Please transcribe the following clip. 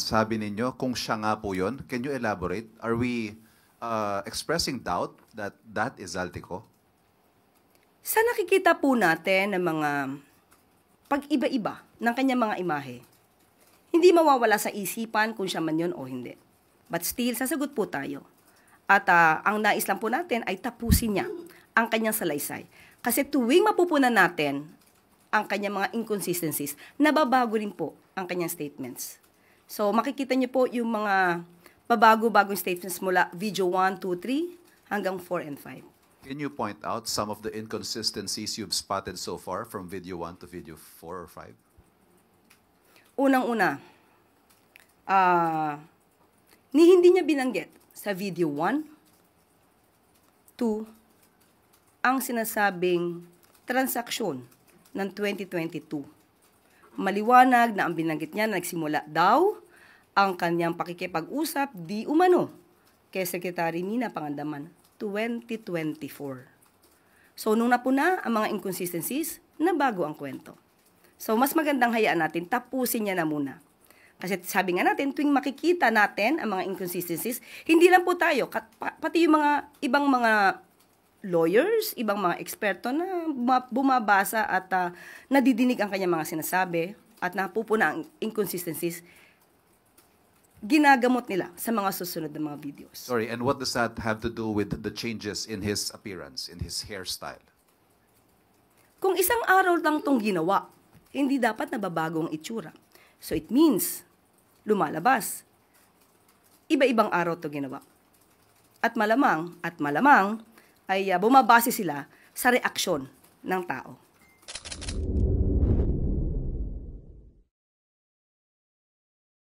Sabi ninyo, kung siya nga po yun, can you elaborate? Are we expressing doubt that that is Zaltico? Sa nakikita po natin ng mga pag-iba-iba ng kanyang mga imahe, hindi mawawala sa isipan kung siya man yun o hindi. But still, sasagot po tayo. At ang nais lang po natin ay tapusin niya ang kanyang salaysay. Kasi tuwing mapupunan natin ang kanyang mga inconsistencies, nababago rin po ang kanyang statements. So makikita niyo po yung mga pabago-bagong statements mula video 1, 2, 3 hanggang 4 and 5. Can you point out some of the inconsistencies you've spotted so far from video 1 to video 4 or 5? Unang-una, hindi niya binanggit sa video 1, 2, ang sinasabing transaksyon ng 2022. Maliwanag na ang binanggit niya na nagsimula daw ang kanyang pakikipag-usap di umano kay Secretary Mina Pangandaman 2024. So nung napuna ang mga inconsistencies, nabago ang kwento. So mas magandang hayaan natin, tapusin niya na muna. Kasi sabi nga natin, tuwing makikita natin ang mga inconsistencies, hindi lang po tayo, pati yung mga ibang mga lawyers, ibang mga eksperto na bumabasa at nadidinig ang kanyang mga sinasabi at napupuna ang inconsistencies, ginagamot nila sa mga susunod na mga videos. Sorry, and what does that have to do with the changes in his appearance, in his hairstyle? Kung isang araw lang itong ginawa, hindi dapat nababago ang itsura. So it means, lumalabas. Iba-ibang araw ito ginawa. At malamang, ay bumabase sila sa reaksyon ng tao.